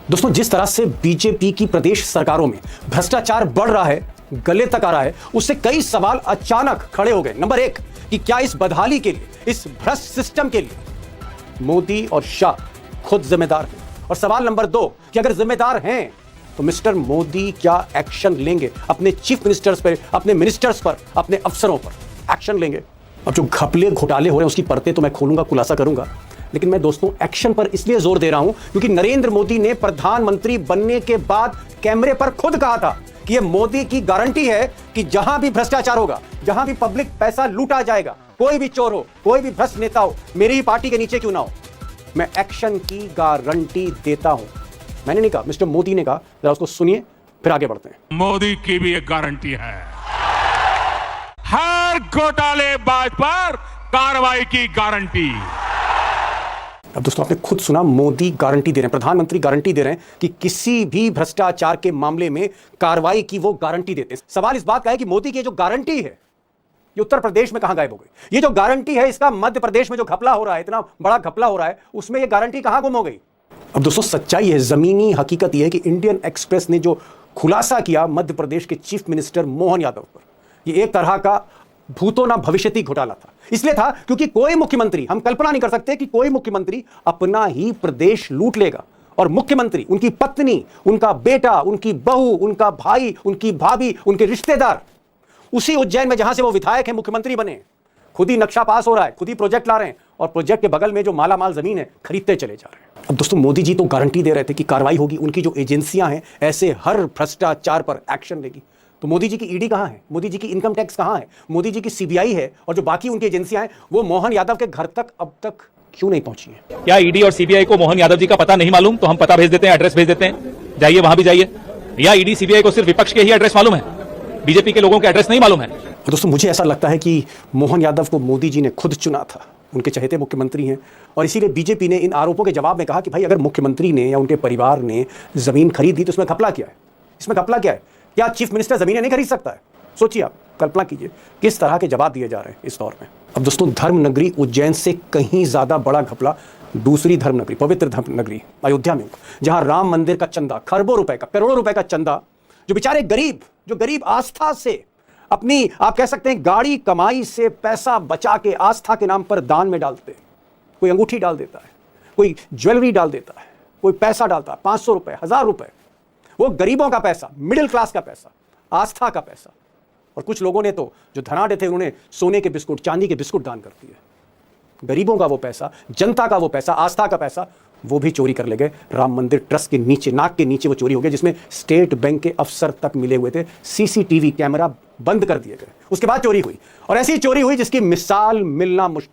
दोस्तों, जिस तरह से बीजेपी की प्रदेश सरकारों में भ्रष्टाचार बढ़ रहा है, गले तक आ रहा है, उससे कई सवाल अचानक खड़े हो गए। नंबर एक कि क्या इस बदहाली के लिए, इस भ्रष्ट सिस्टम के लिए मोदी और शाह खुद जिम्मेदार हैं? और सवाल नंबर दो कि अगर जिम्मेदार हैं तो मिस्टर मोदी क्या एक्शन लेंगे अपने चीफ मिनिस्टर्स पर, अपने मिनिस्टर्स पर, अपने अफसरों पर एक्शन लेंगे? अब जो घपले घोटाले हो रहे हैं उसकी परतें तो मैं खोलूंगा, खुलासा करूंगा, लेकिन मैं दोस्तों एक्शन पर इसलिए जोर दे रहा हूं क्योंकि नरेंद्र मोदी ने प्रधानमंत्री बनने के बाद कैमरे पर खुद कहा था कि यह मोदी की गारंटी है कि जहां भी भ्रष्टाचार होगा, जहां भी पब्लिक पैसा लूटा जाएगा, कोई भी चोर हो, कोई भी भ्रष्ट नेता हो, मेरी ही पार्टी के नीचे क्यों ना हो, मैं एक्शन की गारंटी देता हूं। मैंने नहीं कहा, मिस्टर मोदी ने कहा। जरा उसको सुनिए, फिर आगे बढ़ते हैं। मोदी की भी एक गारंटी है, हर घोटालेबाज पर कार्रवाई की गारंटी। अब दोस्तों, आपने खुद सुना, मोदी गारंटी दे रहे हैं, प्रधानमंत्री गारंटी दे रहे हैं कि किसी भी भ्रष्टाचार के मामले में कार्रवाई की वो गारंटी देते हैं। सवाल इस बात का है कि मोदी की जो गारंटी है ये उत्तर प्रदेश में कहां गायब हो गई? ये जो गारंटी है, इसका मध्य प्रदेश में जो घपला हो रहा है, इतना बड़ा घपला हो रहा है, उसमें ये गारंटी कहां गुम हो गई? अब दोस्तों, सच्चाई है, जमीनी हकीकत यह है कि इंडियन एक्सप्रेस ने जो खुलासा किया मध्य प्रदेश के चीफ मिनिस्टर मोहन यादव पर, ये एक तरह का भूतो ना भविष्यति घोटाला था। इसलिए था क्योंकि कोई मुख्यमंत्री, हम कल्पना नहीं कर सकते कि कोई मुख्यमंत्री अपना ही प्रदेश लूट लेगा, और मुख्यमंत्री, उनकी पत्नी, उनका बेटा, उनकी बहू, उनका भाई, उनकी भाभी, उनके रिश्तेदार, उसी उज्जैन में जहां से वो विधायक है, मुख्यमंत्री बने, खुद ही नक्शा पास हो रहा है, खुद ही प्रोजेक्ट ला रहे हैं, और प्रोजेक्ट के बगल में जो मालामाल जमीन है खरीदते चले जा रहे हैं। अब दोस्तों, मोदी जी तो गारंटी दे रहे थे कि कार्रवाई होगी, उनकी जो एजेंसियां हैं ऐसे हर भ्रष्टाचार पर एक्शन लेगी। तो मोदी जी की ईडी कहां है? मोदी जी की इनकम टैक्स कहां है? मोदी जी की सीबीआई है, और जो बाकी उनकी एजेंसियां हैं वो मोहन यादव के घर तक अब तक क्यों नहीं पहुंची है? क्या ईडी और सीबीआई को मोहन यादव जी का पता नहीं मालूम? तो हम पता भेज देते हैं, एड्रेस भेज देते हैं, जाइए वहां भी जाइए। या ईडी सीबीआई को सिर्फ विपक्ष के ही एड्रेस मालूम है, बीजेपी के लोगों के एड्रेस नहीं मालूम है? और दोस्तों, मुझे ऐसा लगता है कि मोहन यादव को मोदी जी ने खुद चुना था, उनके चहेते मुख्यमंत्री हैं, और इसीलिए बीजेपी ने इन आरोपों के जवाब में कहा कि भाई अगर मुख्यमंत्री ने या उनके परिवार ने जमीन खरीद दी तो इसमें घपला क्या है? इसमें घपला क्या है? क्या चीफ मिनिस्टर जमीनें नहीं खरीद सकता है? सोचिए, आप कल्पना कीजिए किस तरह के जवाब दिए जा रहे हैं इस दौर में। अब दोस्तों, धर्म नगरी उज्जैन से कहीं ज्यादा बड़ा घपला दूसरी धर्म नगरी, पवित्र धर्म नगरी अयोध्या में, जहां राम मंदिर का चंदा, खरबों रुपए का, करोड़ों रुपए का चंदा, जो बेचारे गरीब, जो गरीब आस्था से अपनी, आप कह सकते हैं गाड़ी कमाई से पैसा बचा के आस्था के नाम पर दान में डालते हैं। कोई अंगूठी डाल देता है, कोई ज्वेलरी डाल देता है, कोई पैसा डालता है, 500 रुपए, 1000 रुपए, वो गरीबों का पैसा, मिडिल क्लास का पैसा, आस्था का पैसा। और कुछ लोगों ने तो, जो धनाढ्य थे, उन्होंने सोने के बिस्कुट, चांदी के बिस्कुट दान कर दिए। गरीबों का वो पैसा, जनता का वो पैसा, आस्था का पैसा, वो भी चोरी कर ले गए। राम मंदिर ट्रस्ट के नीचे, नाक के नीचे वो चोरी हो गया, जिसमें स्टेट बैंक के अफसर तक मिले हुए थे। सीसीटीवी कैमरा बंद कर दिए गए, उसके बाद चोरी हुई, और ऐसी चोरी हुई जिसकी मिसाल मिलना मुश्किल।